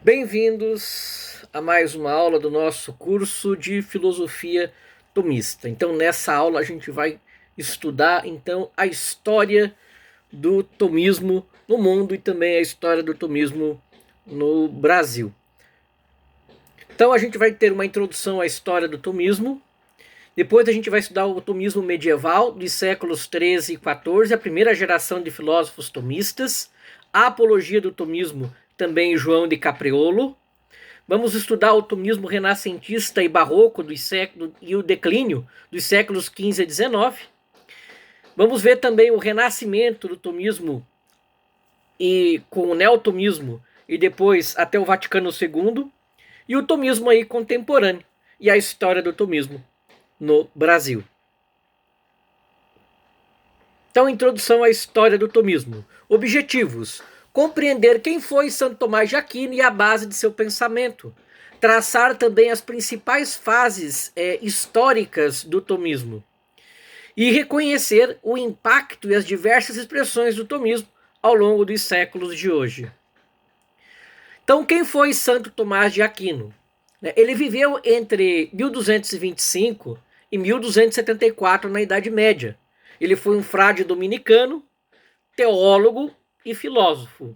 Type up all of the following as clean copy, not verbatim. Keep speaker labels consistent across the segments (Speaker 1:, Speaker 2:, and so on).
Speaker 1: Bem-vindos a mais uma aula do nosso curso de filosofia tomista. Então, nessa aula a gente vai estudar então a história do tomismo no mundo e também a história do tomismo no Brasil. Então, a gente vai ter uma introdução à história do tomismo. Depois a gente vai estudar o tomismo medieval dos séculos 13 e 14, a primeira geração de filósofos tomistas, a apologia do tomismo, também João de Capriolo. Vamos estudar o tomismo renascentista e barroco e o declínio dos séculos 15 a 19. Vamos ver também o renascimento do tomismo e com o neotomismo e depois até o Vaticano II, e o tomismo aí contemporâneo e a história do tomismo no Brasil. Então, introdução à história do tomismo. Objetivos: compreender quem foi Santo Tomás de Aquino e a base de seu pensamento. Traçar também as principais fases históricas do tomismo. E reconhecer o impacto e as diversas expressões do tomismo ao longo dos séculos de hoje. Então, quem foi Santo Tomás de Aquino? Ele viveu entre 1225 e 1274 na Idade Média. Ele foi um frade dominicano, teólogo e filósofo.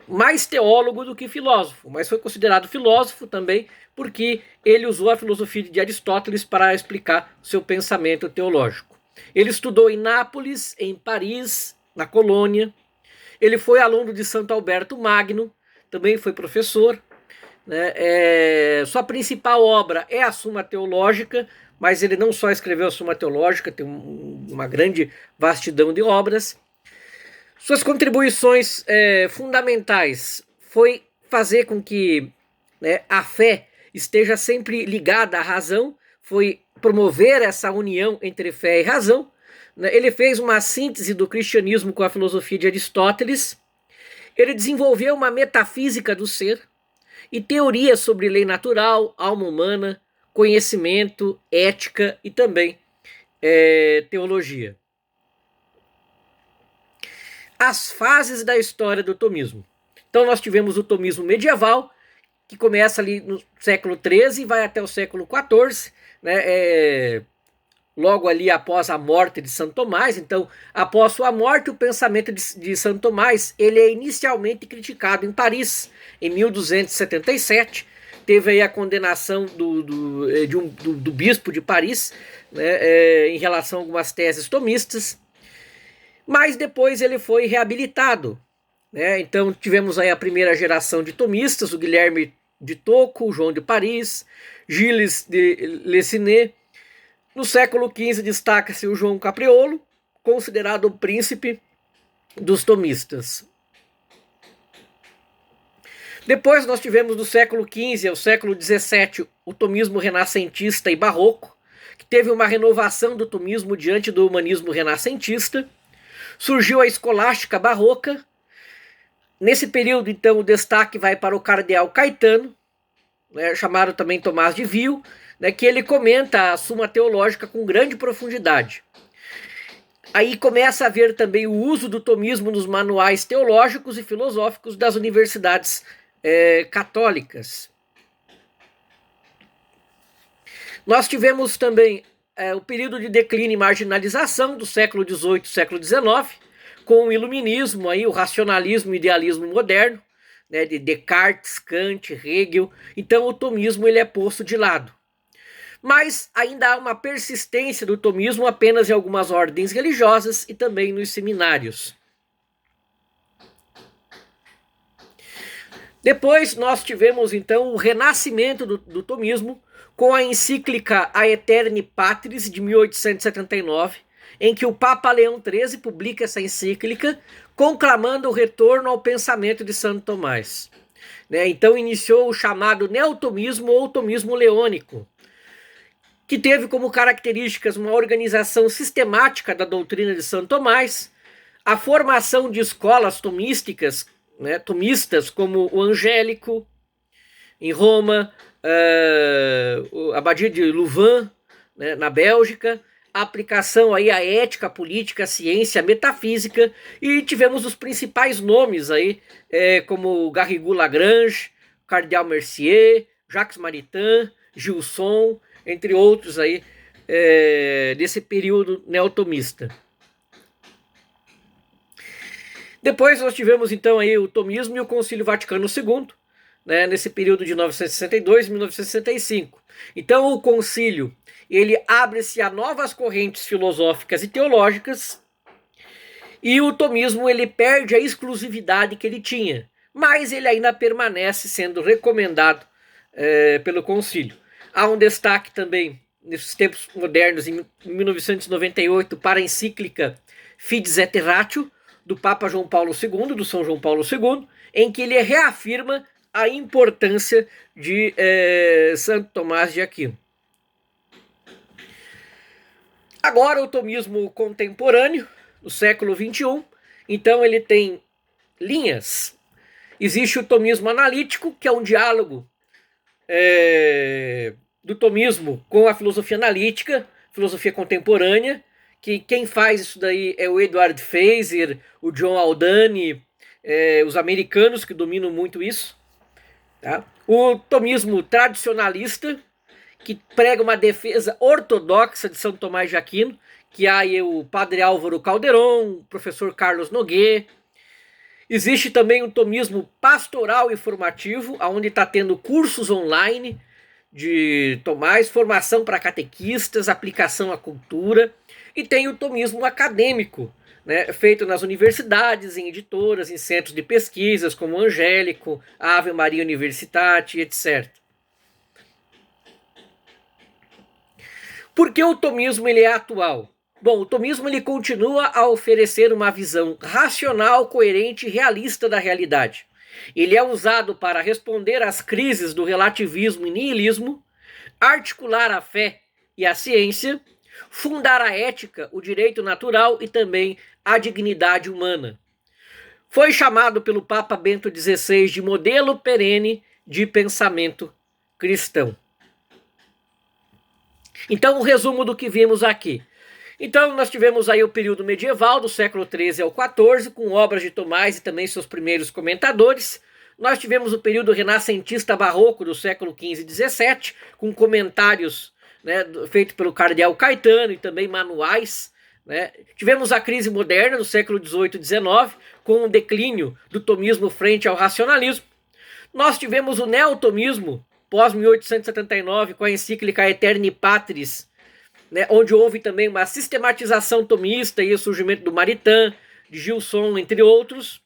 Speaker 1: Mais teólogo do que filósofo, mas foi considerado filósofo também porque ele usou a filosofia de Aristóteles para explicar seu pensamento teológico. Ele estudou em Nápoles, em Paris, na Colônia. Ele foi aluno de Santo Alberto Magno, também foi professor. Sua principal obra é a Suma Teológica, mas ele não só escreveu a Suma Teológica, tem uma grande vastidão de obras. Suas contribuições fundamentais foi fazer com que a fé esteja sempre ligada à razão, foi promover essa união entre fé e razão. Ele fez uma síntese do cristianismo com a filosofia de Aristóteles. Ele desenvolveu uma metafísica do ser e teorias sobre lei natural, alma humana, conhecimento, ética e também teologia. As fases da história do tomismo. Então nós tivemos o tomismo medieval, que começa ali no século XIII e vai até o século XIV, logo ali após a morte de Santo Tomás. Então, após sua morte, o pensamento de Santo Tomás ele é inicialmente criticado em Paris, em 1277. Teve aí a condenação do bispo de Paris, em relação a algumas teses tomistas. Mas depois ele foi reabilitado. Então tivemos aí a primeira geração de tomistas, o Guilherme de Tocco, o João de Paris, Gilles de Lessiné. No século XV destaca-se o João Capriolo, considerado o príncipe dos tomistas. Depois nós tivemos do século XV ao século XVII o tomismo renascentista e barroco, que teve uma renovação do tomismo diante do humanismo renascentista. Surgiu a escolástica barroca. Nesse período, então, o destaque vai para o cardeal Caetano, chamado também Tomás de Vio, que ele comenta a Suma Teológica com grande profundidade. Aí começa a haver também o uso do tomismo nos manuais teológicos e filosóficos das universidades católicas. Nós tivemos também o período de declínio e marginalização do século XVIII e século XIX, com o iluminismo, aí, o racionalismo e idealismo moderno, de Descartes, Kant, Hegel. Então o tomismo ele é posto de lado. Mas ainda há uma persistência do tomismo apenas em algumas ordens religiosas e também nos seminários. Depois nós tivemos então o renascimento do tomismo com a encíclica Aeterni Patris de 1879, em que o Papa Leão XIII publica essa encíclica conclamando o retorno ao pensamento de Santo Tomás. Então iniciou o chamado neotomismo ou tomismo leônico, que teve como características uma organização sistemática da doutrina de Santo Tomás, a formação de escolas tomísticas, tomistas como o Angélico, em Roma, a Abadia de Louvain, na Bélgica, a aplicação aí à ética, à política, à ciência, à metafísica, e tivemos os principais nomes aí, como Garrigou Lagrange, Cardial Mercier, Jacques Maritain, Gilson, entre outros aí, desse período neotomista. Depois nós tivemos então aí o tomismo e o Concílio Vaticano II, né, nesse período de 1962 e 1965. Então o concílio, ele abre-se a novas correntes filosóficas e teológicas, e o tomismo ele perde a exclusividade que ele tinha, mas ele ainda permanece sendo recomendado pelo concílio. Há um destaque também nesses tempos modernos, em 1998, para a encíclica Fides et Ratio, do Papa João Paulo II, do São João Paulo II, em que ele reafirma a importância de Santo Tomás de Aquino. Agora o tomismo contemporâneo, do século XXI, então ele tem linhas. Existe o tomismo analítico, que é um diálogo do tomismo com a filosofia analítica, filosofia contemporânea, que quem faz isso daí é o Edward Feser, o John Aldani, os americanos que dominam muito isso. Tá? O tomismo tradicionalista, que prega uma defesa ortodoxa de São Tomás de Aquino, que há aí o padre Álvaro Calderon, o professor Carlos Noguet. Existe também o tomismo pastoral e formativo, onde está tendo cursos online de Tomás, formação para catequistas, aplicação à cultura. E tem o tomismo acadêmico, né, feito nas universidades, em editoras, em centros de pesquisas, como o Angélico, Ave Maria Universitate, etc. Por que o tomismo ele é atual? Bom, o tomismo ele continua a oferecer uma visão racional, coerente e realista da realidade. Ele é usado para responder às crises do relativismo e niilismo, articular a fé e a ciência, fundar a ética, o direito natural e também a dignidade humana. Foi chamado pelo Papa Bento XVI de modelo perene de pensamento cristão. Então, o resumo do que vimos aqui. Então, nós tivemos aí o período medieval, do século XIII ao XIV, com obras de Tomás e também seus primeiros comentadores. Nós tivemos o período renascentista barroco, do século XV e XVII, com comentários, né, feito pelo cardeal Caetano e também manuais, né? Tivemos a crise moderna do século XVIII e XIX, com o declínio do tomismo frente ao racionalismo. Nós tivemos o neotomismo pós 1879, com a encíclica Aeterni Patris, né, onde houve também uma sistematização tomista e o surgimento do Maritain, de Gilson, entre outros.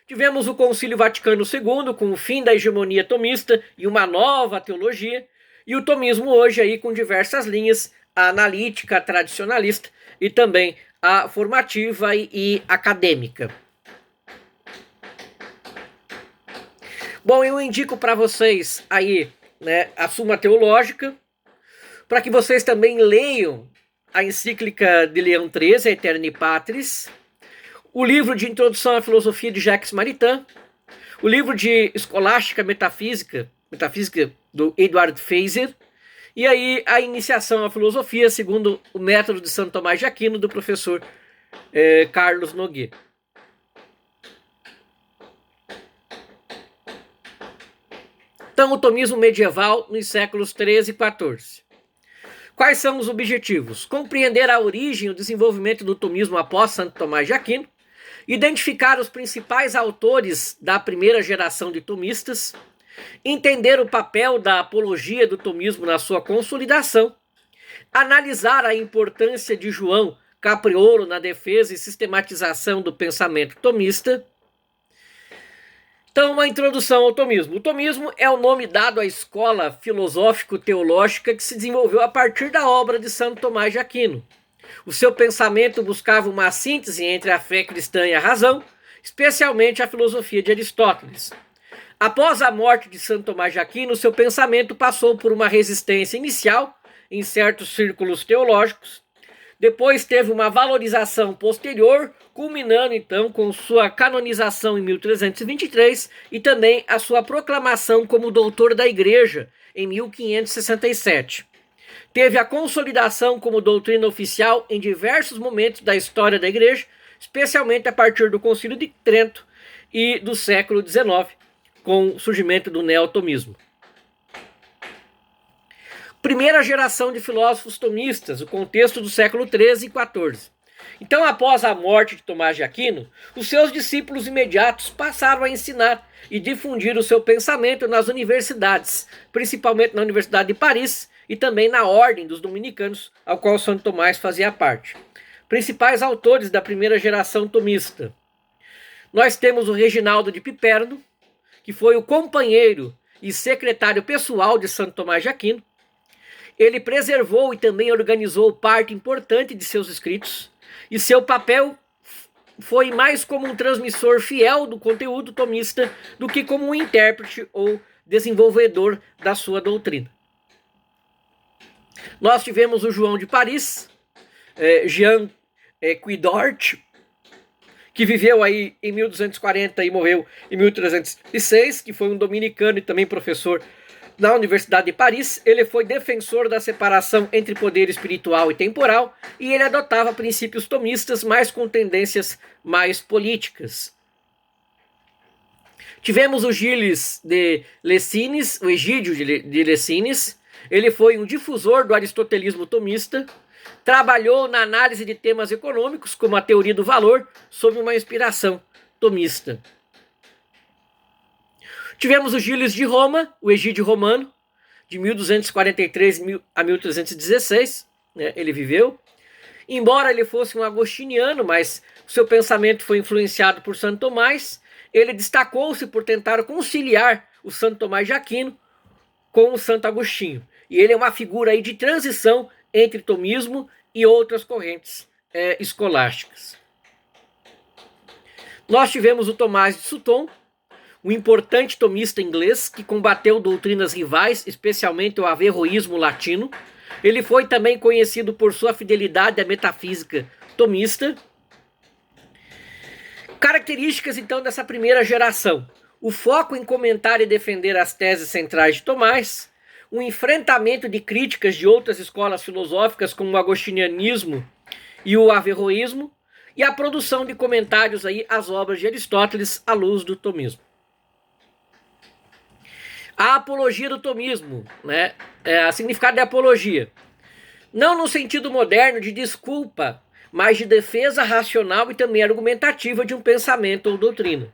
Speaker 1: Tivemos o Concílio Vaticano II, com o fim da hegemonia tomista e uma nova teologia. E o tomismo hoje aí com diversas linhas, a analítica, a tradicionalista e também a formativa e acadêmica. Bom, eu indico para vocês aí, né, a Suma Teológica, para que vocês também leiam a encíclica de Leão XIII, Aeterni Patris, o livro de Introdução à Filosofia de Jacques Maritain, o livro de Escolástica Metafísica do Edward Feser, e aí a Iniciação à Filosofia segundo o método de Santo Tomás de Aquino, do professor Carlos Noguet. Então, o tomismo medieval nos séculos 13 e 14. Quais são os objetivos? Compreender a origem e o desenvolvimento do tomismo após Santo Tomás de Aquino, identificar os principais autores da primeira geração de tomistas, entender o papel da apologia do tomismo na sua consolidação, analisar a importância de João Capriolo na defesa e sistematização do pensamento tomista. Então, uma introdução ao tomismo. O tomismo é o nome dado à escola filosófico-teológica que se desenvolveu a partir da obra de Santo Tomás de Aquino. O seu pensamento buscava uma síntese entre a fé cristã e a razão, especialmente a filosofia de Aristóteles. Após a morte de Santo Tomás de Aquino, seu pensamento passou por uma resistência inicial em certos círculos teológicos. Depois teve uma valorização posterior, culminando então com sua canonização em 1323 e também a sua proclamação como doutor da Igreja em 1567. Teve a consolidação como doutrina oficial em diversos momentos da história da Igreja, especialmente a partir do Concílio de Trento e do século XIX, com o surgimento do neotomismo. Primeira geração de filósofos tomistas, o contexto do século XIII e XIV. Então, após a morte de Tomás de Aquino, os seus discípulos imediatos passaram a ensinar e difundir o seu pensamento nas universidades, principalmente na Universidade de Paris e também na Ordem dos Dominicanos, ao qual Santo Tomás fazia parte. Principais autores da primeira geração tomista. Nós temos o Reginaldo de Piperno, que foi o companheiro e secretário pessoal de Santo Tomás de Aquino. Ele preservou e também organizou parte importante de seus escritos, e seu papel foi mais como um transmissor fiel do conteúdo tomista do que como um intérprete ou desenvolvedor da sua doutrina. Nós tivemos o João de Paris, Jean Cuidort, que viveu aí em 1240 e morreu em 1306, que foi um dominicano e também professor na Universidade de Paris. Ele foi defensor da separação entre poder espiritual e temporal, e ele adotava princípios tomistas, mas com tendências mais políticas. Tivemos o Gilles de Lessines, o Egídio de Lessines. Ele foi um difusor do aristotelismo tomista, trabalhou na análise de temas econômicos, como a teoria do valor, sob uma inspiração tomista. Tivemos o Gilles de Roma, o Egídio Romano, de 1243 a 1316, né, ele viveu. Embora ele fosse um agostiniano, mas o seu pensamento foi influenciado por Santo Tomás, ele destacou-se por tentar conciliar o Santo Tomás de Aquino com o Santo Agostinho. E ele é uma figura aí de transição entre tomismo e outras correntes escolásticas. Nós tivemos o Tomás de Sutton, um importante tomista inglês que combateu doutrinas rivais, especialmente o averroísmo latino. Ele foi também conhecido por sua fidelidade à metafísica tomista. Características, então, dessa primeira geração. O foco em comentar e defender as teses centrais de Tomás, o enfrentamento de críticas de outras escolas filosóficas, como o agostinianismo e o averroísmo, e a produção de comentários aí às obras de Aristóteles à luz do tomismo. A apologia do tomismo, né? O significado de apologia. Não no sentido moderno de desculpa, mas de defesa racional e também argumentativa de um pensamento ou doutrina.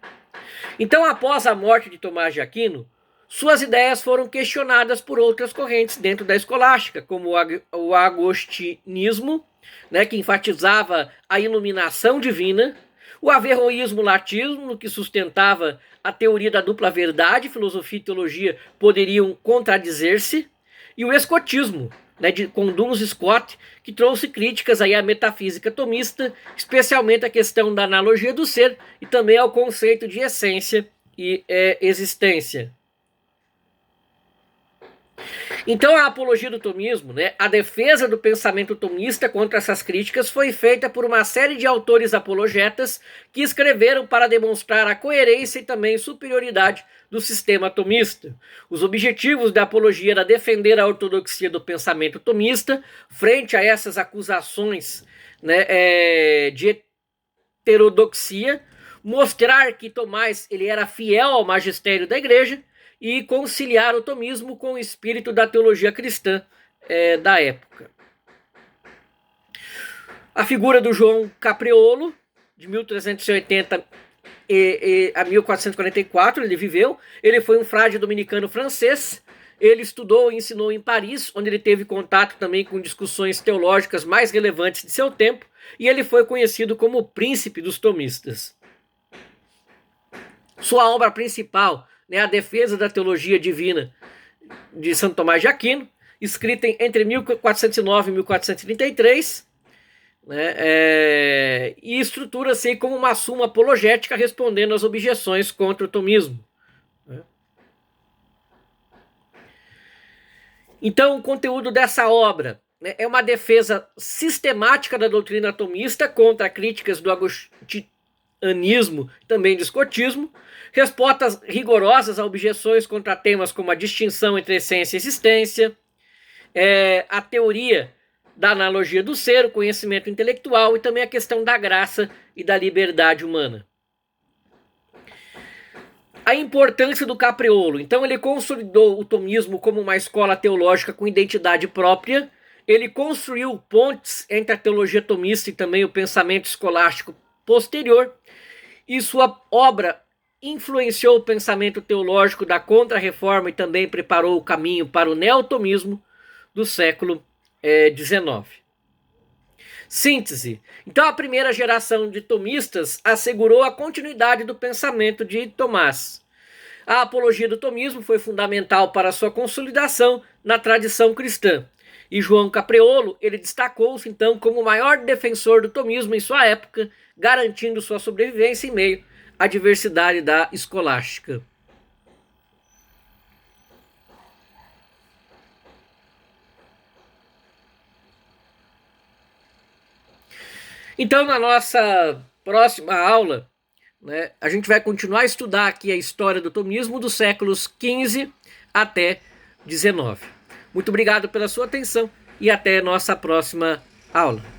Speaker 1: Então, após a morte de Tomás de Aquino, suas ideias foram questionadas por outras correntes dentro da escolástica, como o agostinismo, né, que enfatizava a iluminação divina, o averroísmo latino, que sustentava a teoria da dupla verdade, filosofia e teologia poderiam contradizer-se, e o escotismo, né, com Duns Scott, que trouxe críticas aí à metafísica tomista, especialmente à questão da analogia do ser e também ao conceito de essência e existência. Então a apologia do tomismo, né, a defesa do pensamento tomista contra essas críticas foi feita por uma série de autores apologetas que escreveram para demonstrar a coerência e também superioridade do sistema tomista. Os objetivos da apologia era defender a ortodoxia do pensamento tomista frente a essas acusações, né, de heterodoxia, mostrar que Tomás ele era fiel ao magistério da igreja e conciliar o tomismo com o espírito da teologia cristã da época. A figura do João Capriolo, de 1380 a 1444, ele viveu. Ele foi um frade dominicano francês. Ele estudou e ensinou em Paris, onde ele teve contato também com discussões teológicas mais relevantes de seu tempo, e ele foi conhecido como o príncipe dos tomistas. Sua obra principal, né, a defesa da teologia divina de Santo Tomás de Aquino, escrita entre 1409 e 1433, né, e estrutura-se como uma suma apologética respondendo às objeções contra o tomismo. Né. Então, o conteúdo dessa obra, né, é uma defesa sistemática da doutrina tomista contra críticas do agostinianismo, também do escotismo, respostas rigorosas a objeções contra temas como a distinção entre essência e existência, a teoria da analogia do ser, o conhecimento intelectual e também a questão da graça e da liberdade humana. A importância do Capriolo. Então ele consolidou o tomismo como uma escola teológica com identidade própria. Ele construiu pontes entre a teologia tomista e também o pensamento escolástico posterior. E sua obra influenciou o pensamento teológico da Contra-Reforma e também preparou o caminho para o neotomismo do século XIX. Síntese. Então a primeira geração de tomistas assegurou a continuidade do pensamento de Tomás. A apologia do tomismo foi fundamental para a sua consolidação na tradição cristã. E João Capriolo, ele destacou-se então como o maior defensor do tomismo em sua época, garantindo sua sobrevivência em meio à diversidade da escolástica. Então, na nossa próxima aula, né, a gente vai continuar a estudar aqui a história do tomismo dos séculos XV até XIX. Muito obrigado pela sua atenção e até nossa próxima aula.